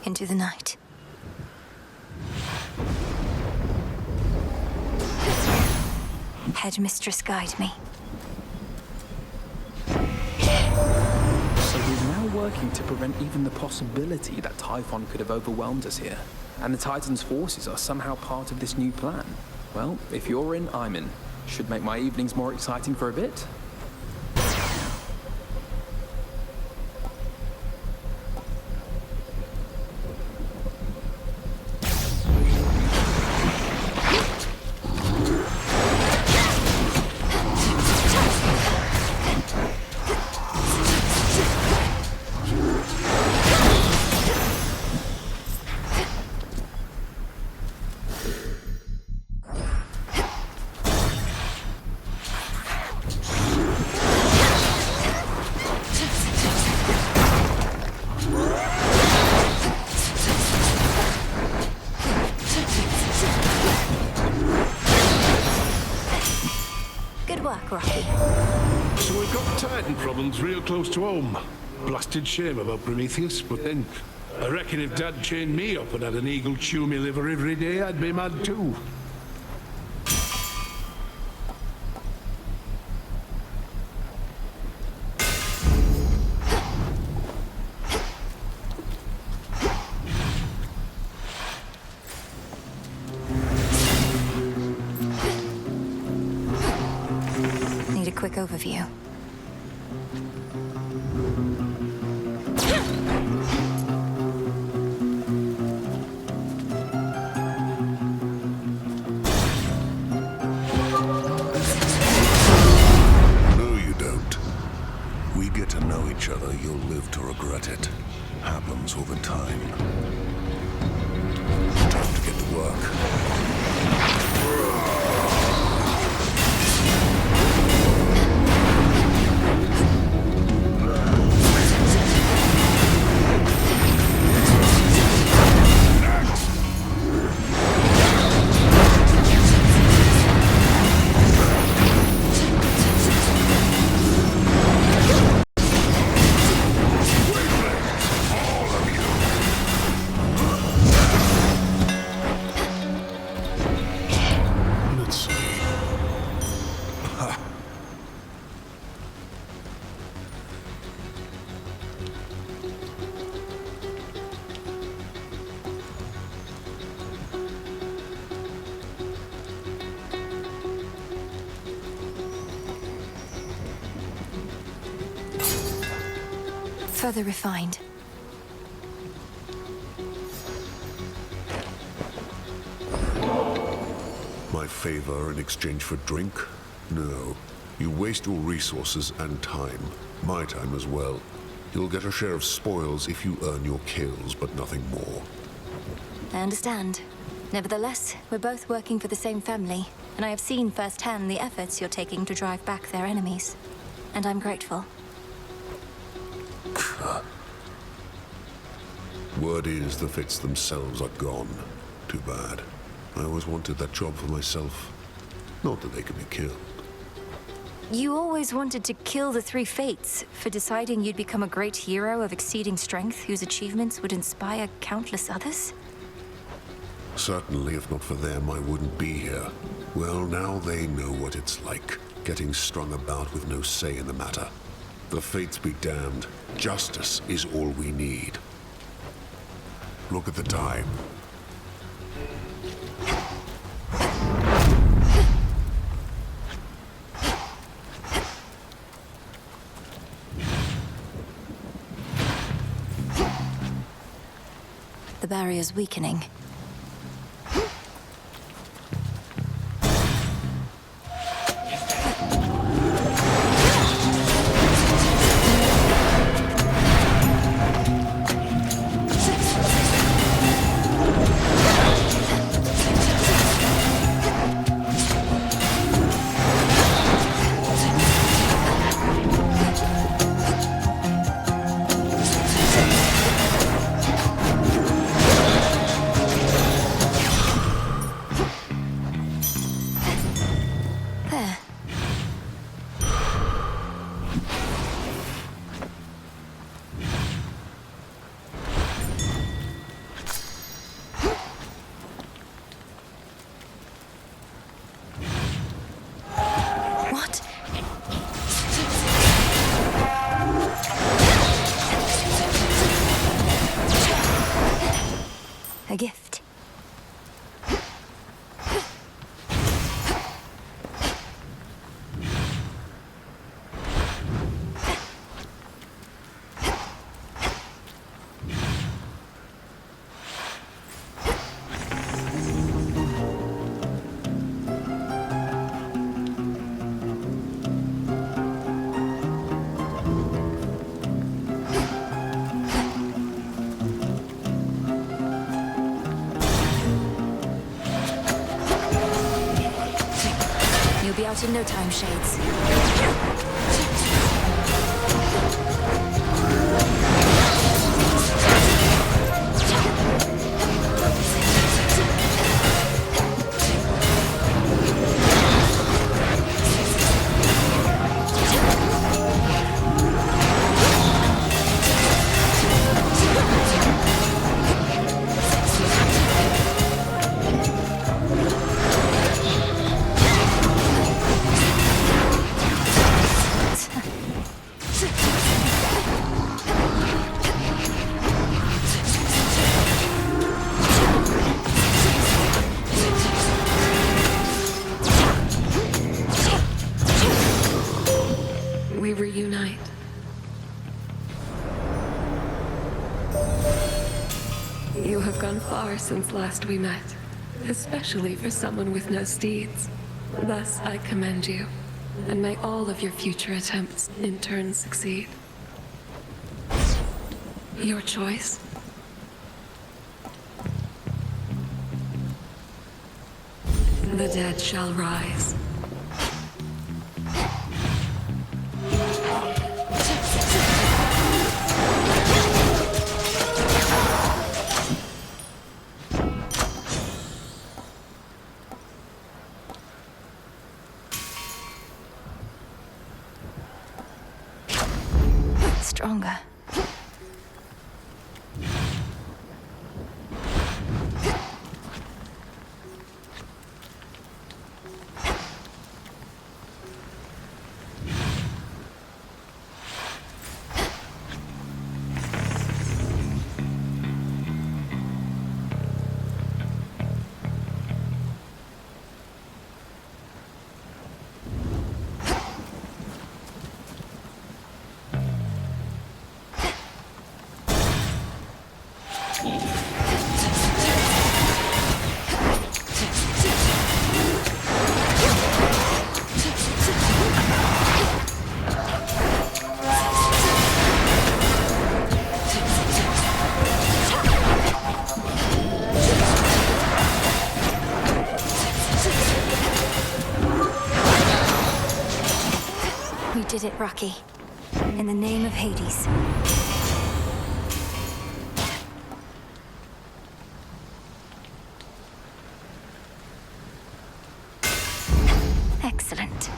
into the night. Headmistress, guide me. So we're now working to prevent even the possibility that Typhon could have overwhelmed us here. And the Titan's forces are somehow part of this new plan. Well, if you're in, I'm in. Should make my evenings more exciting for a bit. So we've got Titan problems real close to home. Blasted shame about Prometheus, but then I reckon if Dad chained me up and had an eagle chew me liver every day, I'd be mad too. Quick overview. No, you don't. We get to know each other, you'll live to regret it. Happens all the time. Time to get to work. Further refined. My favor in exchange for drink? No. You waste your resources and time. My time as well. You'll get a share of spoils if you earn your kills, but nothing more. I understand. Nevertheless, we're both working for the same family, and I have seen firsthand the efforts you're taking to drive back their enemies. And I'm grateful. Word is the Fates themselves are gone. Too bad. I always wanted that job for myself. Not that they can be killed. You always wanted to kill the three Fates for deciding you'd become a great hero of exceeding strength whose achievements would inspire countless others? Certainly, if not for them, I wouldn't be here. Well, now they know what it's like, getting strung about with no say in the matter. The Fates be damned. Justice is all we need. Look at the time. The barrier's weakening. out in no time, Shades. We reunite. You have gone far since last we met, especially for someone with no steeds. Thus, I commend you, and may all of your future attempts in turn succeed. Your choice. The dead shall rise. Stronger. We did it, Rocky. In the name of Hades. Excellent.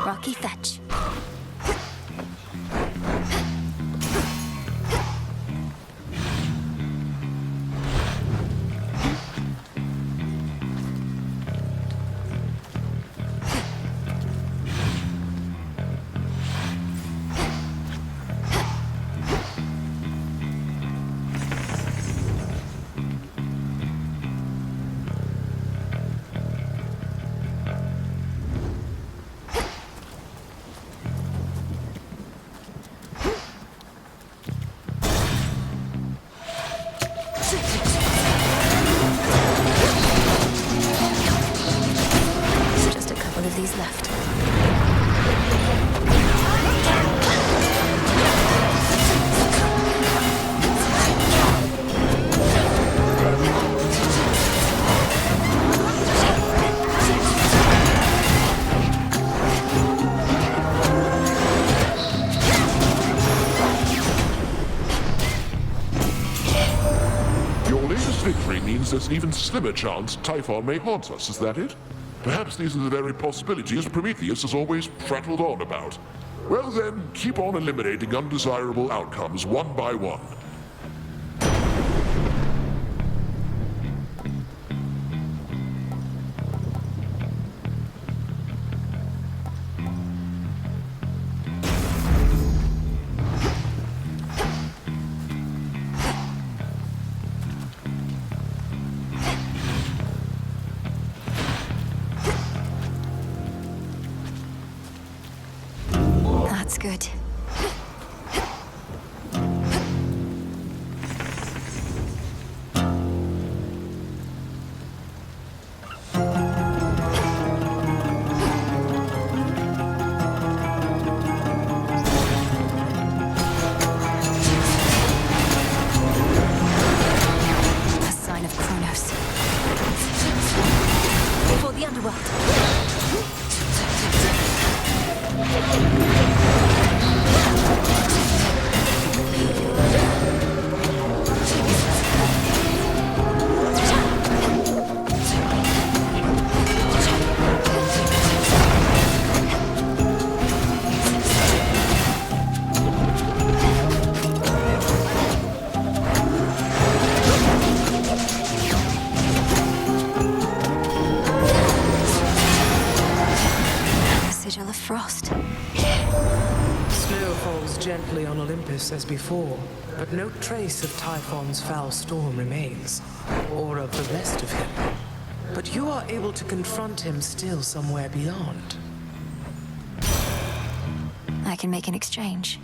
Rocky, fetch. Left. Your latest victory means there's an even slimmer chance Typhon may haunt us, is that it? Perhaps these are the very possibilities Prometheus has always prattled on about. Well then, keep on eliminating undesirable outcomes one by one. That's good. Olympus as before, but no trace of Typhon's foul storm remains, or of the rest of him. But you are able to confront him still somewhere beyond. I can make an exchange.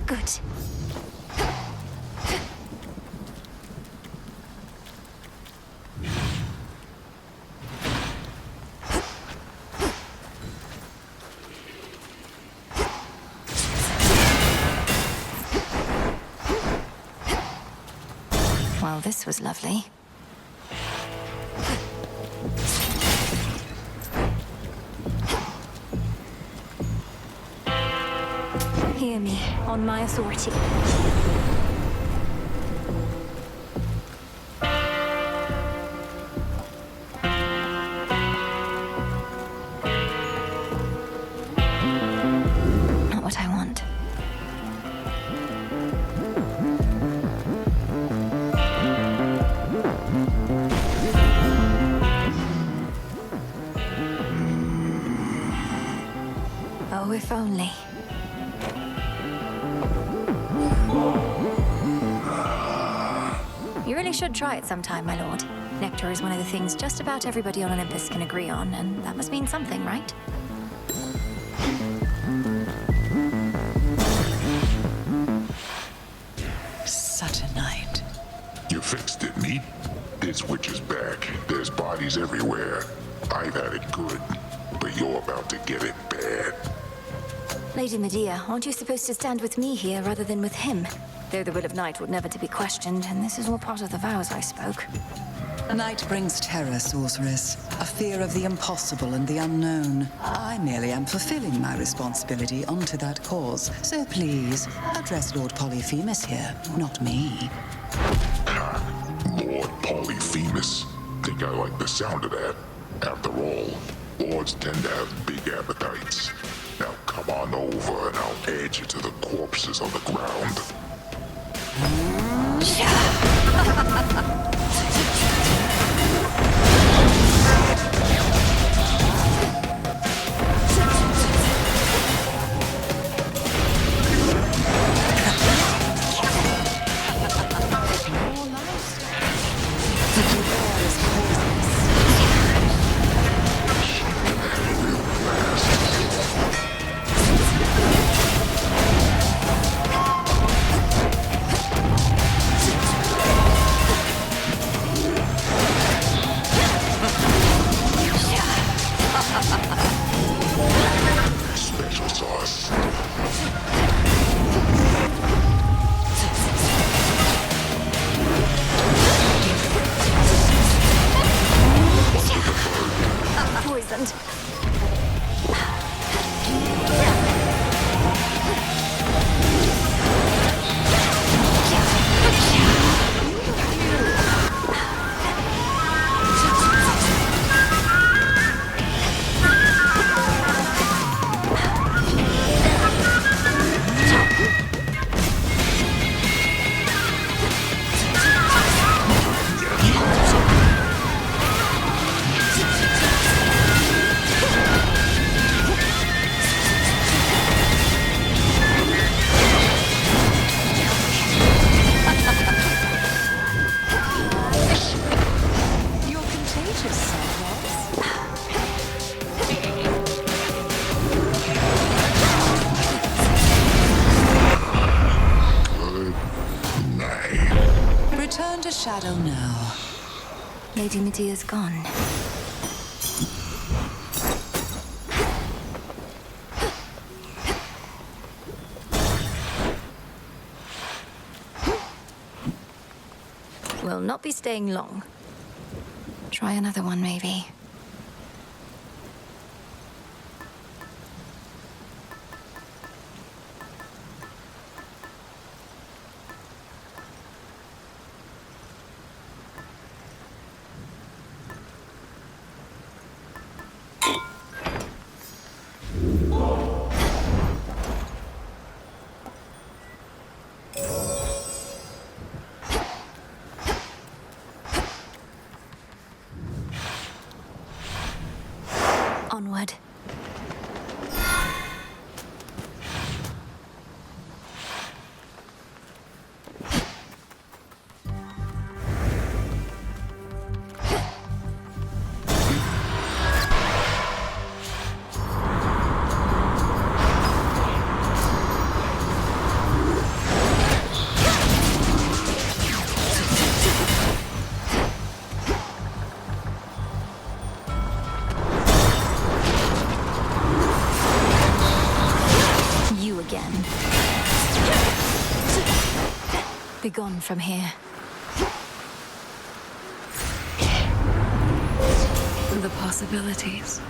Good. Well, this was lovely. Hear me, on my authority. Not what I want. Oh, if only. You really should try it sometime, my lord. Nectar is one of the things just about everybody on Olympus can agree on, and that must mean something, right? Such a night. You fixed it, neat. This witch is back. There's bodies everywhere. I've had it good, but you're about to get it bad. Lady Medea, aren't you supposed to stand with me here rather than with him? Though the will of Night would never to be questioned, and this is all part of the vows I spoke. Night brings terror, sorceress. A fear of the impossible and the unknown. I merely am fulfilling my responsibility unto that cause. So please, address Lord Polyphemus here, not me. Lord Polyphemus. Think I like the sound of that. After all, lords tend to have big appetites. Now come on over and I'll add you to the corpses on the ground. Special sauce. Poisoned. You're contagious, Cyclops. Good night. Return to shadow now. Lady Medea's gone. Will not be staying long. Try another one, maybe. Onward. Begone from here. The possibilities.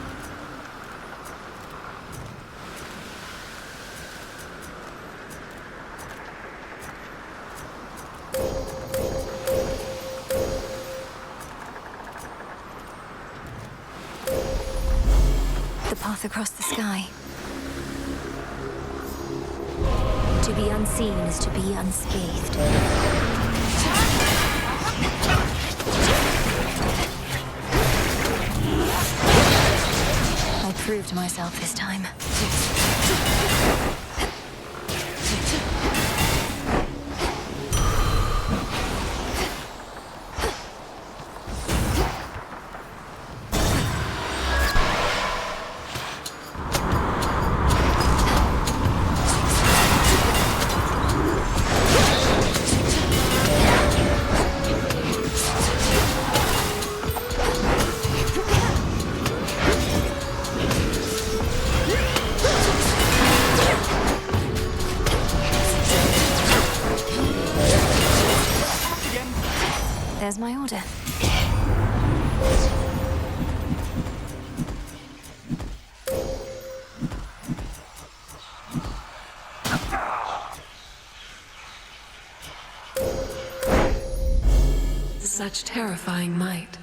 The path across the sky. To be unseen is to be unscathed. I proved myself this time. There's my order. Such terrifying might.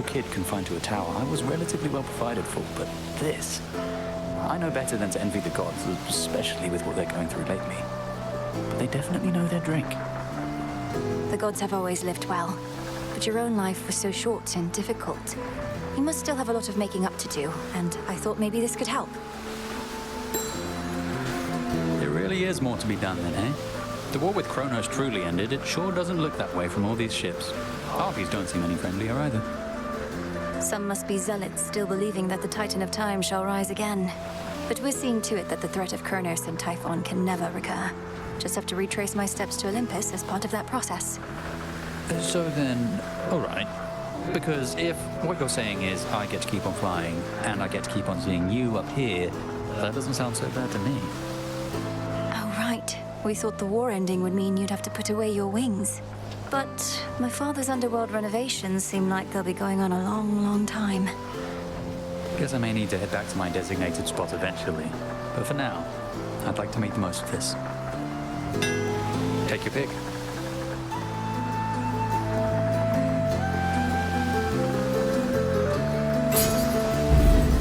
Kid confined to a tower, I was relatively well provided for, but this... I know better than to envy the gods, especially with what they're going through lately. But they definitely know their drink. The gods have always lived well, but your own life was so short and difficult. You must still have a lot of making up to do, and I thought maybe this could help. There really is more to be done then, eh? The war with Kronos truly ended. It sure doesn't look that way from all these ships. Harpies don't seem any friendlier either. Some must be zealots still believing that the Titan of Time shall rise again. But we're seeing to it that the threat of Kronos and Typhon can never recur. Just have to retrace my steps to Olympus as part of that process. So then, alright. Because if what you're saying is I get to keep on flying, and I get to keep on seeing you up here, that doesn't sound so bad to me. Oh, right. We thought the war ending would mean you'd have to put away your wings. But my father's underworld renovations seem like they'll be going on a long, long time. Guess I may need to head back to my designated spot eventually. But for now, I'd like to make the most of this. Take your pick.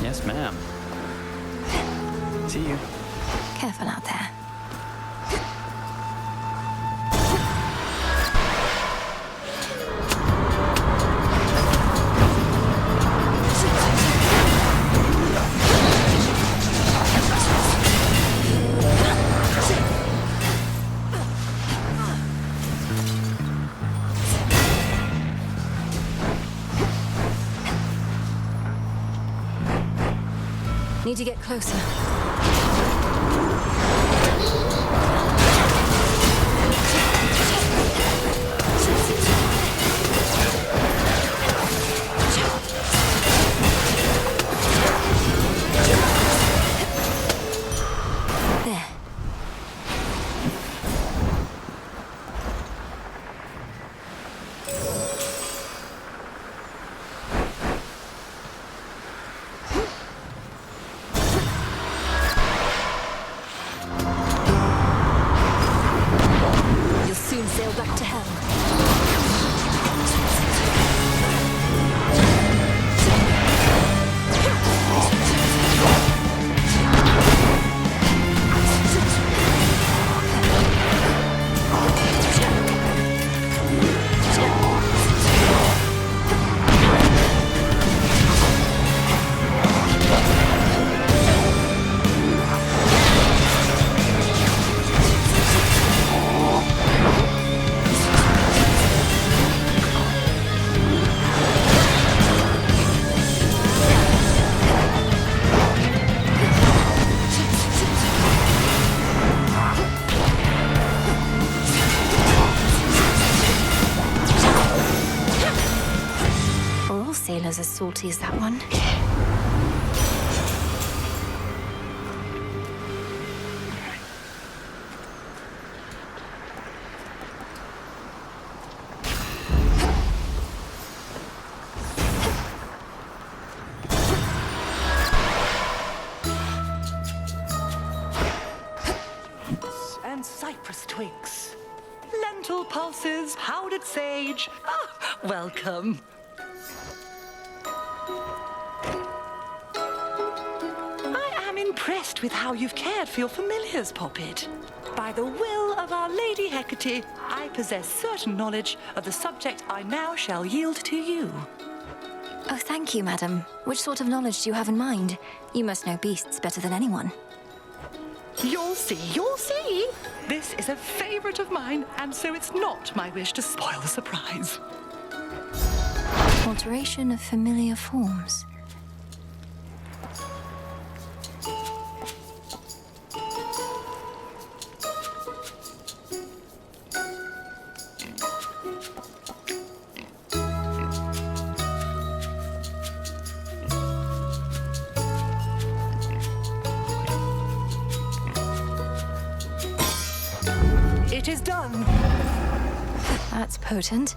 Yes, ma'am. See you. Careful out there. Need to get closer. There. You'll soon sail back to hell. Are all sailors as salty as that one? And cypress twigs. Lentil pulses, powdered sage. Ah, welcome. I am impressed with how you've cared for your familiars, Poppet. By the will of Our Lady Hecate, I possess certain knowledge of the subject I now shall yield to you. Oh, thank you, madam. Which sort of knowledge do you have in mind? You must know beasts better than anyone. You'll see, you'll see. This is a favorite of mine, and so it's not my wish to spoil the surprise. Alteration of familiar forms. It is done. That's potent.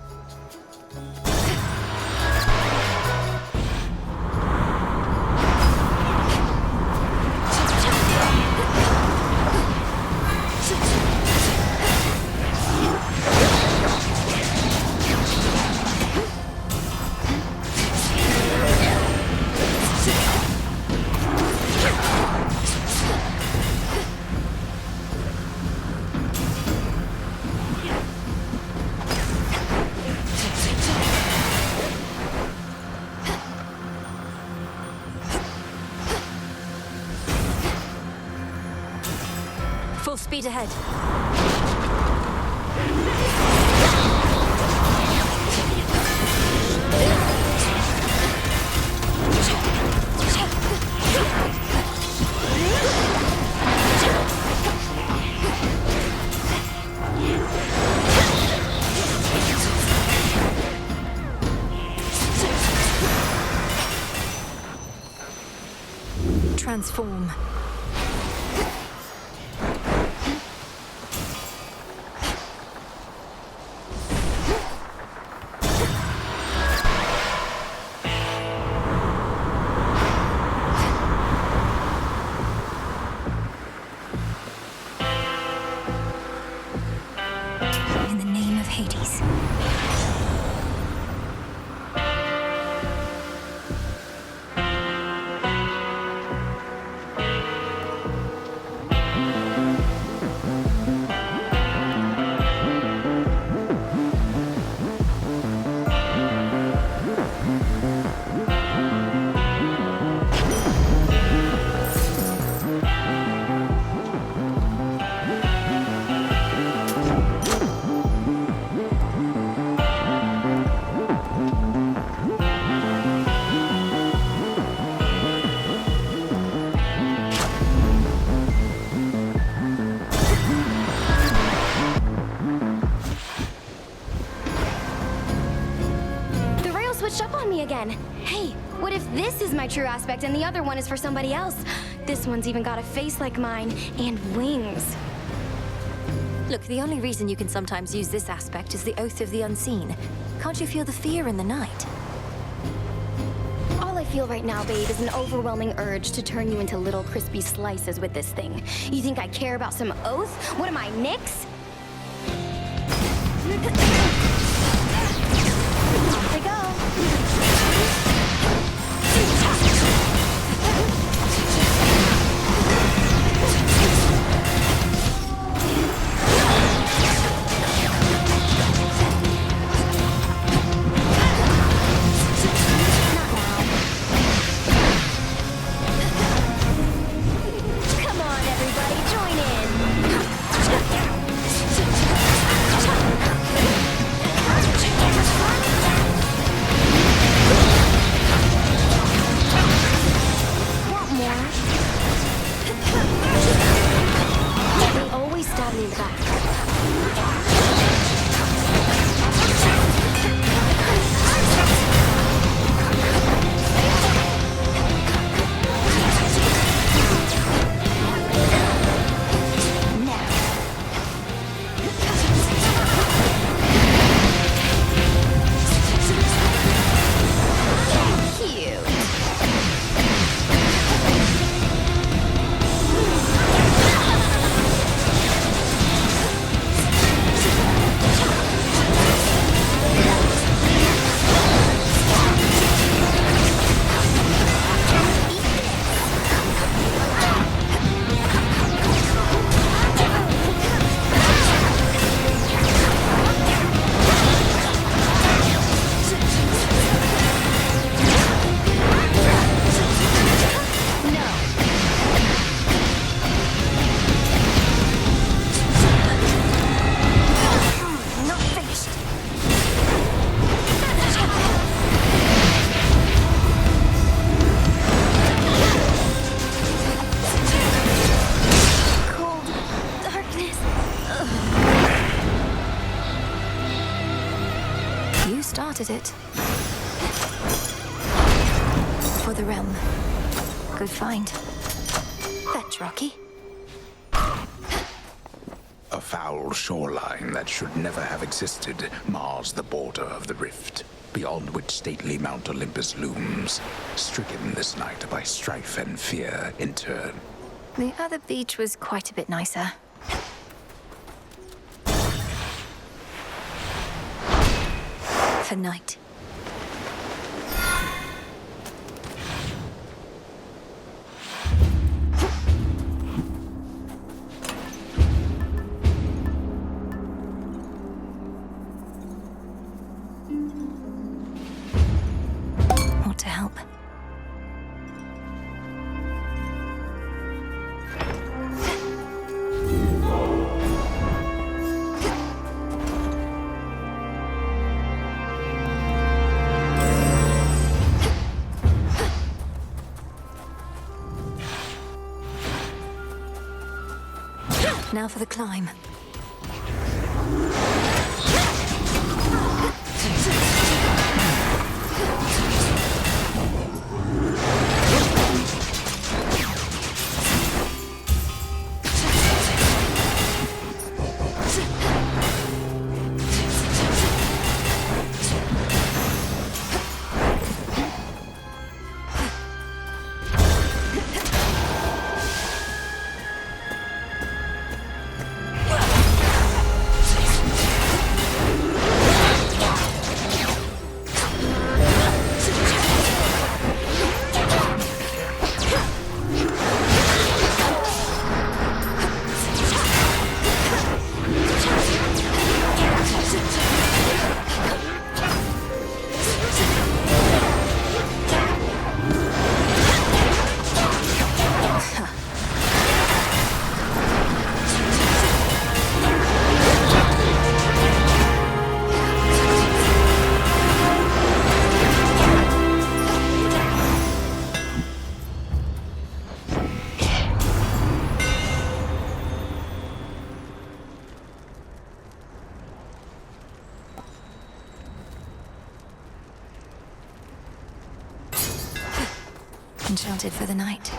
Full speed ahead. Transform. In the name of Hades. This is my true aspect, and the other one is for somebody else. This one's even got a face like mine, and wings. Look, the only reason you can sometimes use this aspect is the oath of the unseen. Can't you feel the fear in the night? All I feel right now, babe, is an overwhelming urge to turn you into little crispy slices with this thing. You think I care about some oath? What am I, Nyx? Off they go. It for the realm. Good find. Fetch, Rocky. A foul shoreline that should never have existed mars the border of the rift, beyond which stately Mount Olympus looms, stricken this night by strife and fear in turn. The other beach was quite a bit nicer. For night. Ought to help. Now for the climb. enchanted for the night.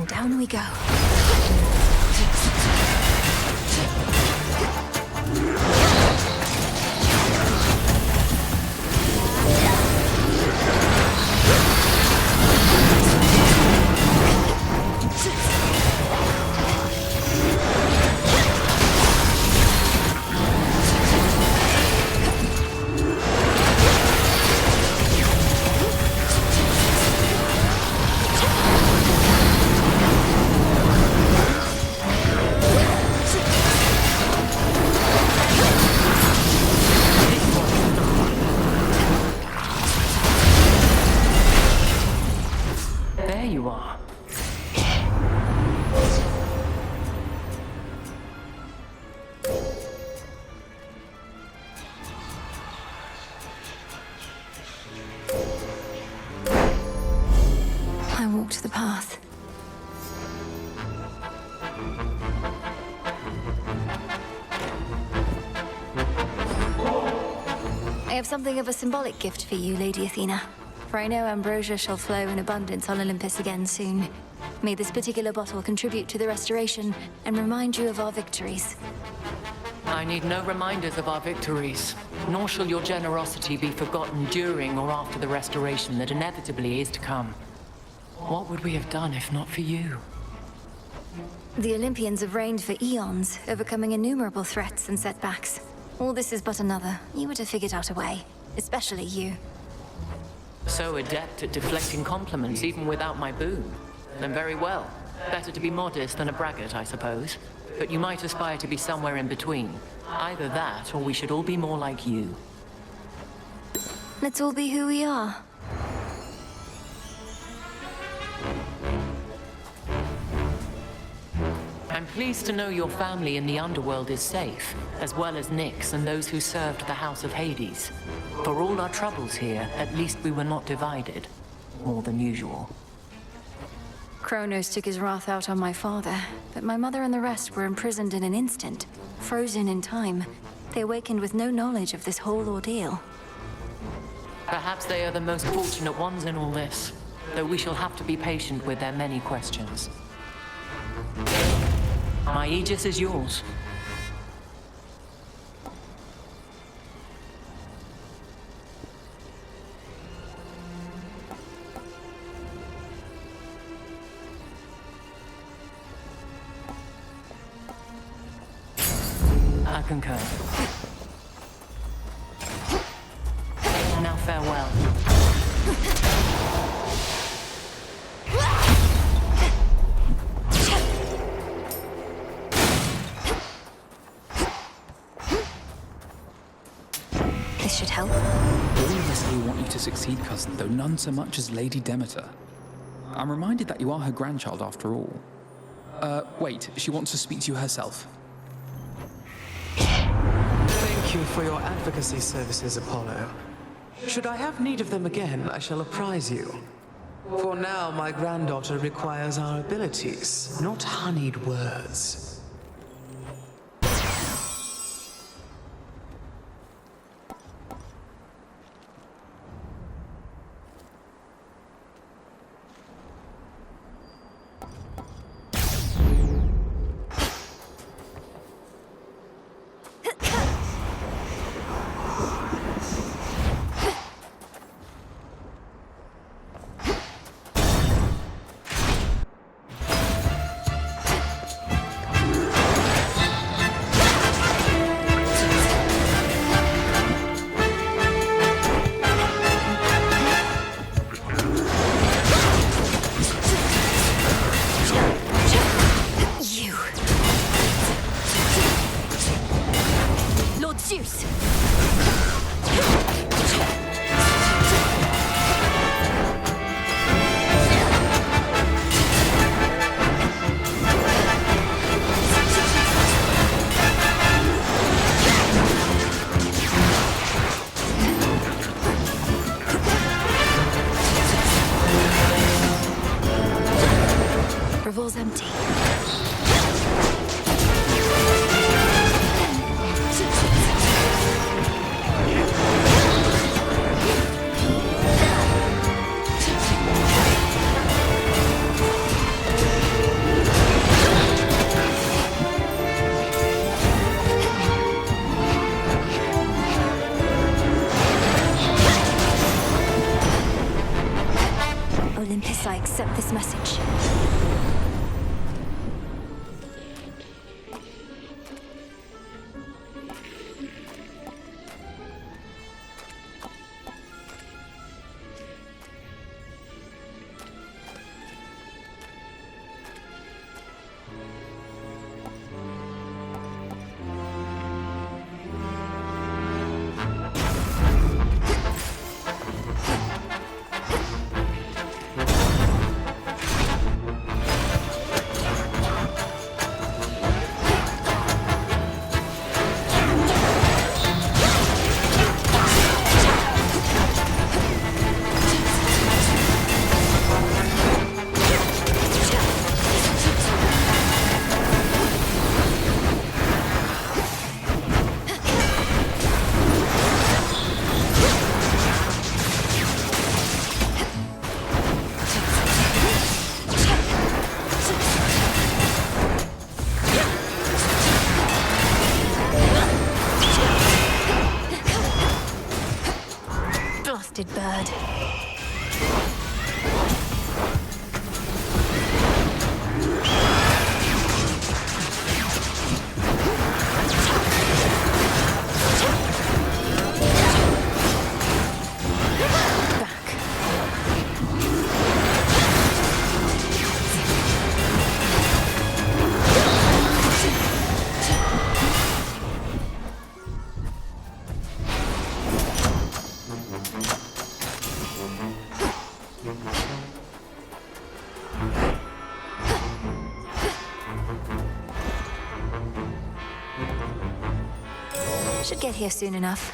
Down we go. The path. I have something of a symbolic gift for you, Lady Athena. For I know ambrosia shall flow in abundance on Olympus again soon. May this particular bottle contribute to the restoration and remind you of our victories. I need no reminders of our victories, nor shall your generosity be forgotten during or after the restoration that inevitably is to come. What would we have done if not for you? The Olympians have reigned for eons, overcoming innumerable threats and setbacks. All this is but another. You would have figured out a way. Especially you. So adept at deflecting compliments even without my boon. Then very well. Better to be modest than a braggart, I suppose. But you might aspire to be somewhere in between. Either that, or we should all be more like you. Let's all be who we are. I'm pleased to know your family in the underworld is safe, as well as Nyx and those who served the House of Hades. For all our troubles here, at least we were not divided. More than usual. Kronos took his wrath out on my father, but my mother and the rest were imprisoned in an instant, frozen in time. They awakened with no knowledge of this whole ordeal. Perhaps they are the most fortunate ones in all this, though we shall have to be patient with their many questions. My Aegis is yours. I concur. Now farewell. This should help. All of us here want you to succeed, cousin, though none so much as Lady Demeter. I'm reminded that you are her grandchild after all. Wait, she wants to speak to you herself. Thank you for your advocacy services, Apollo. Should I have need of them again, I shall apprise you. For now, my granddaughter requires our abilities, not honeyed words. Revol's empty. Olympus, I accept this message. Bird. Should get here soon enough.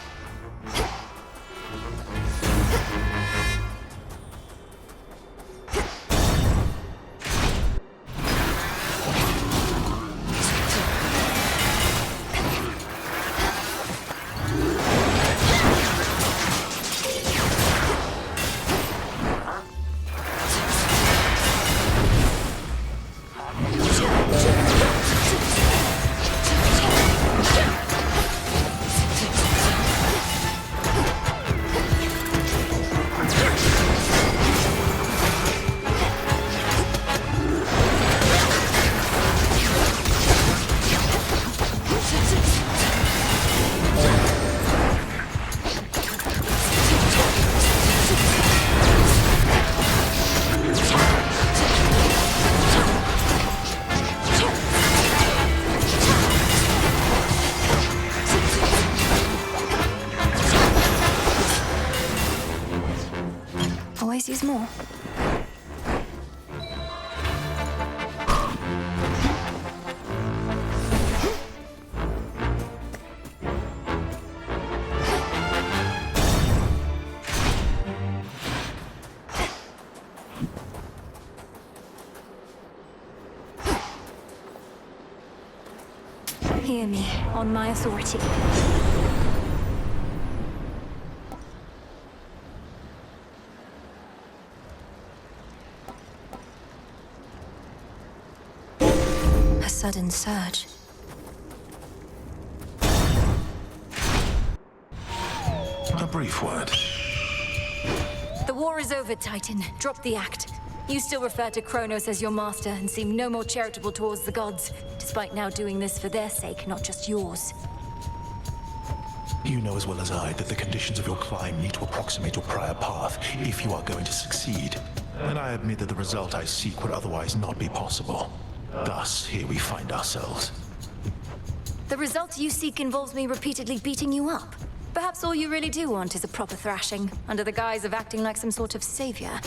Hear me, on my authority. A sudden surge. A brief word. The war is over, Titan. Drop the act. You still refer to Kronos as your master and seem no more charitable towards the gods, despite now doing this for their sake, not just yours. You know as well as I that the conditions of your climb need to approximate your prior path if you are going to succeed. And I admit that the result I seek would otherwise not be possible. Thus, here we find ourselves. The result you seek involves me repeatedly beating you up. Perhaps all you really do want is a proper thrashing, under the guise of acting like some sort of savior.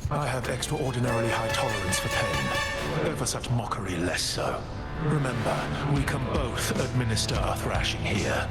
I have extraordinarily high tolerance for pain. Over such mockery, less so. Remember, we can both administer a thrashing here.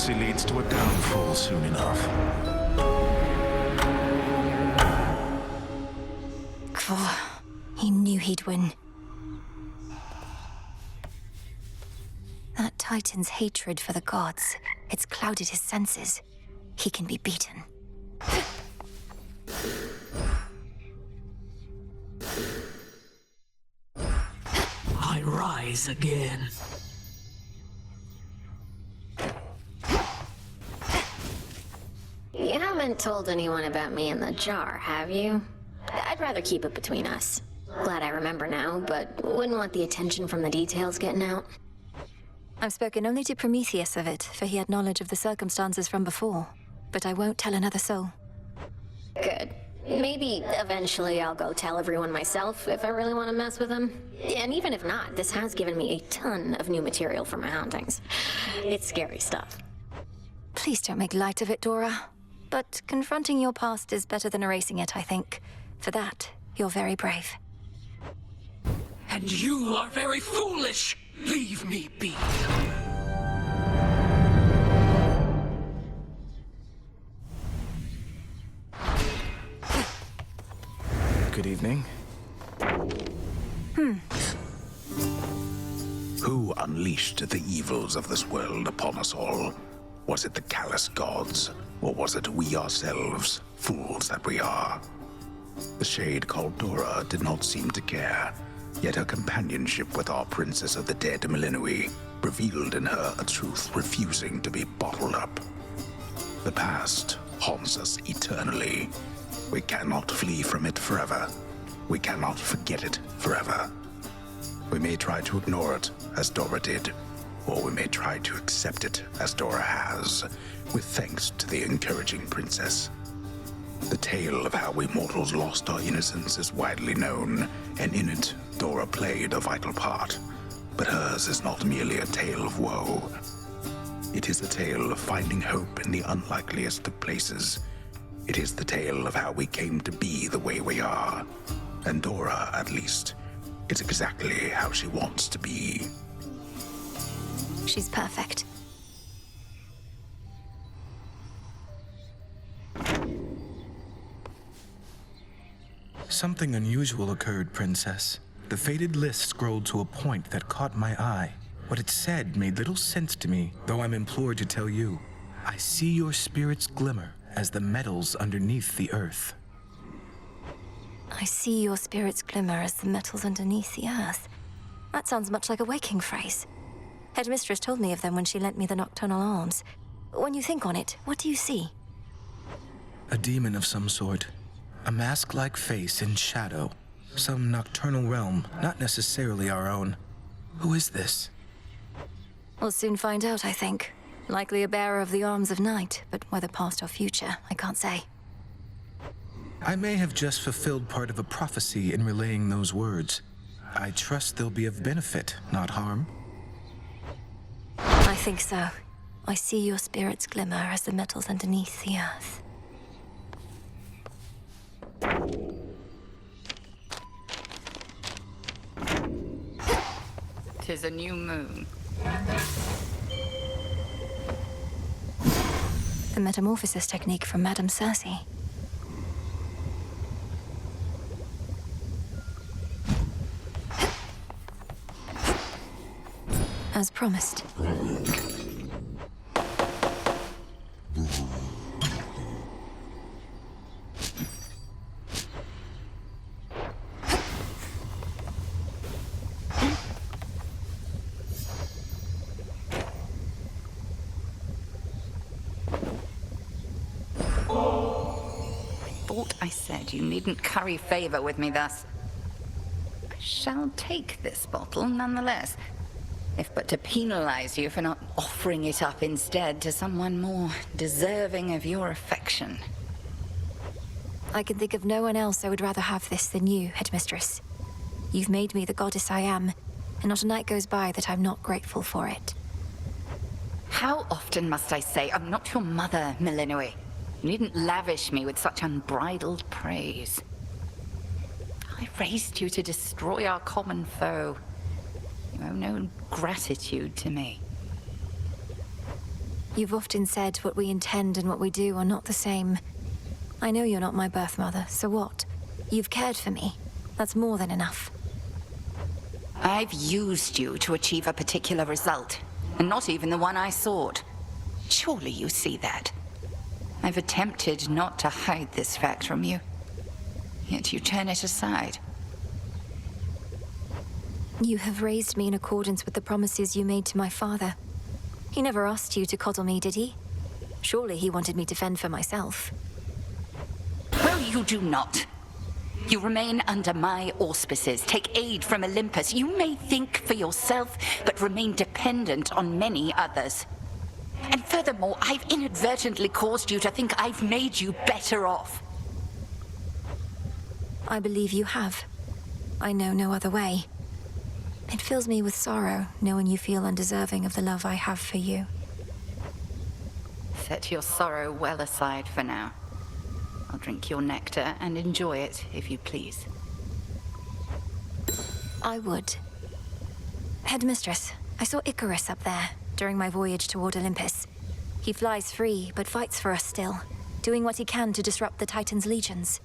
Leads to a downfall soon enough. He knew he'd win. That Titan's hatred for the gods, it's clouded his senses. He can be beaten. I rise again. You haven't told anyone about me in the jar, have you? I'd rather keep it between us. Glad I remember now, but wouldn't want the attention from the details getting out. I've spoken only to Prometheus of it, for he had knowledge of the circumstances from before. But I won't tell another soul. Good. Maybe eventually I'll go tell everyone myself if I really want to mess with them. And even if not, this has given me a ton of new material for my hauntings. It's scary stuff. Please don't make light of it, Dora. But confronting your past is better than erasing it, I think. For that, you're very brave. And you are very foolish! Leave me be. Good evening. Who unleashed the evils of this world upon us all? Was it the callous gods, or was it we ourselves, fools that we are? The shade called Dora did not seem to care, yet her companionship with our princess of the dead Millennium revealed in her a truth refusing to be bottled up. The past haunts us eternally. We cannot flee from it forever. We cannot forget it forever. We may try to ignore it, as Dora did, or we may try to accept it, as Dora has, with thanks to the encouraging princess. The tale of how we mortals lost our innocence is widely known, and in it, Dora played a vital part. But hers is not merely a tale of woe. It is a tale of finding hope in the unlikeliest of places. It is the tale of how we came to be the way we are. And Dora, at least, is exactly how she wants to be. She's perfect. Something unusual occurred, Princess. The faded list scrolled to a point that caught my eye. What it said made little sense to me, though I'm implored to tell you. I see your spirits glimmer as the metals underneath the earth. I see your spirits glimmer as the metals underneath the earth. That sounds much like a waking phrase. Headmistress told me of them when she lent me the nocturnal arms. When you think on it, what do you see? A demon of some sort. A mask-like face in shadow. Some nocturnal realm, not necessarily our own. Who is this? We'll soon find out, I think. Likely a bearer of the arms of night, but whether past or future, I can't say. I may have just fulfilled part of a prophecy in relaying those words. I trust they'll be of benefit, not harm. I think so. I see your spirits glimmer as the metals underneath the earth. 'Tis a new moon. The metamorphosis technique from Madame Cersei. As promised. I said you needn't curry favor with me thus. I shall take this bottle nonetheless, if but to penalize you for not offering it up instead to someone more deserving of your affection. I can think of no one else I would rather have this than you, Headmistress. You've made me the goddess I am, and not a night goes by that I'm not grateful for it. How often must I say I'm not your mother, Milinui? You needn't lavish me with such unbridled praise. I raised you to destroy our common foe. You owe no gratitude to me. You've often said what we intend and what we do are not the same. I know you're not my birth mother, so what? You've cared for me. That's more than enough. I've used you to achieve a particular result, and not even the one I sought. Surely you see that. I've attempted not to hide this fact from you, yet you turn it aside. You have raised me in accordance with the promises you made to my father. He never asked you to coddle me, did he? Surely he wanted me to fend for myself. Well, you do not. You remain under my auspices, take aid from Olympus. You may think for yourself, but remain dependent on many others. And furthermore, I've inadvertently caused you to think I've made you better off. I believe you have. I know no other way. It fills me with sorrow, knowing you feel undeserving of the love I have for you. Set your sorrow well aside for now. I'll drink your nectar and enjoy it, if you please. I would. Headmistress, I saw Icarus up there during my voyage toward Olympus. He flies free, but fights for us still, doing what he can to disrupt the Titan's legions.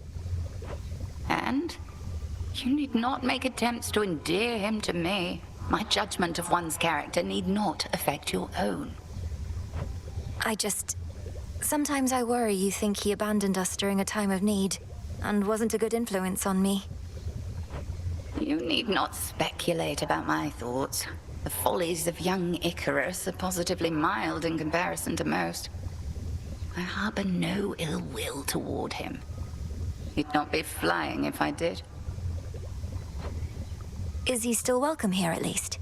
And? You need not make attempts to endear him to me. My judgment of one's character need not affect your own. Sometimes I worry you think he abandoned us during a time of need, and wasn't a good influence on me. You need not speculate about my thoughts. The follies of young Icarus are positively mild in comparison to most. I harbor no ill will toward him. He'd not be flying if I did. Is he still welcome here, at least?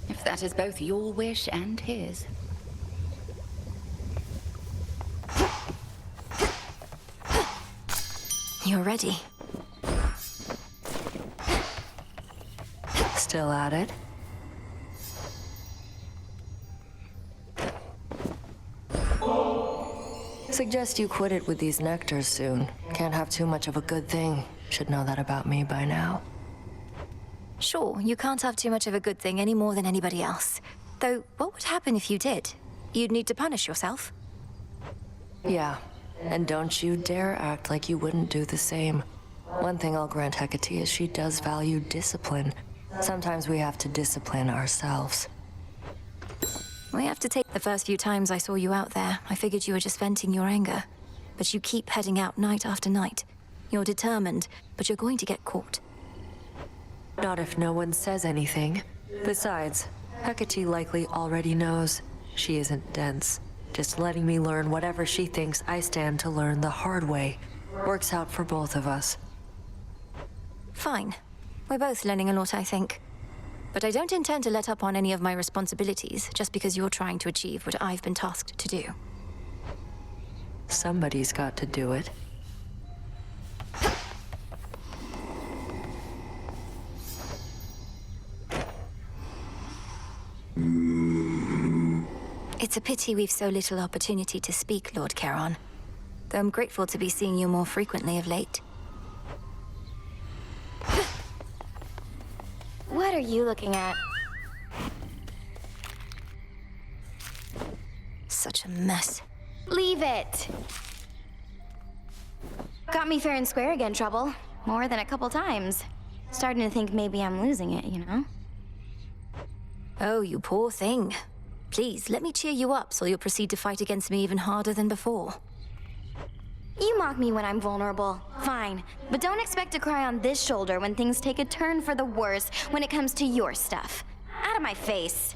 If that is both your wish and his. You're ready. Still at it? Suggest you quit it with these nectars soon. Can't have too much of a good thing. Should know that about me by now. Sure, you can't have too much of a good thing any more than anybody else. Though, what would happen if you did? You'd need to punish yourself. Yeah, and don't you dare act like you wouldn't do the same. One thing I'll grant Hecate is she does value discipline. Sometimes we have to discipline ourselves. We have to take the first few times I saw you out there. I figured you were just venting your anger. But you keep heading out night after night. You're determined, but you're going to get caught. Not if no one says anything. Besides, Hecate likely already knows. She isn't dense. Just letting me learn whatever she thinks I stand to learn the hard way. Works out for both of us. Fine. We're both learning a lot, I think. But I don't intend to let up on any of my responsibilities just because you're trying to achieve what I've been tasked to do. Somebody's got to do it. It's a pity we've so little opportunity to speak, Lord Charon. Though I'm grateful to be seeing you more frequently of late. What are you looking at? Such a mess. Leave it! Got me fair and square again, Trouble. More than a couple times. Starting to think maybe I'm losing it, you know? Oh, you poor thing. Please, let me cheer you up so you'll proceed to fight against me even harder than before. You mock me when I'm vulnerable. Fine. But don't expect to cry on this shoulder when things take a turn for the worse when it comes to your stuff. Out of my face.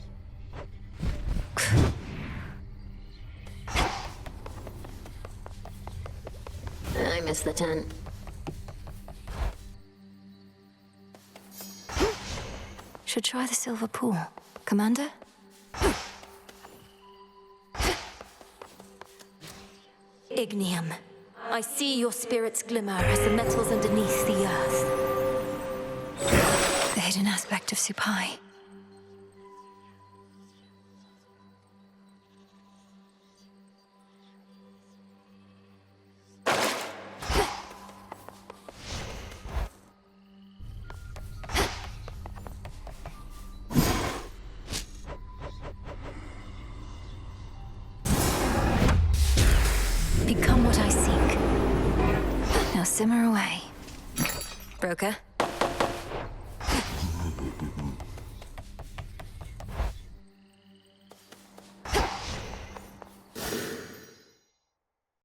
I missed the tent. Should try the silver pool. Commander? Ignium. I see your spirits glimmer as the metals underneath the earth. The hidden aspect of Supai. Become what I seek. Now simmer away. Broker?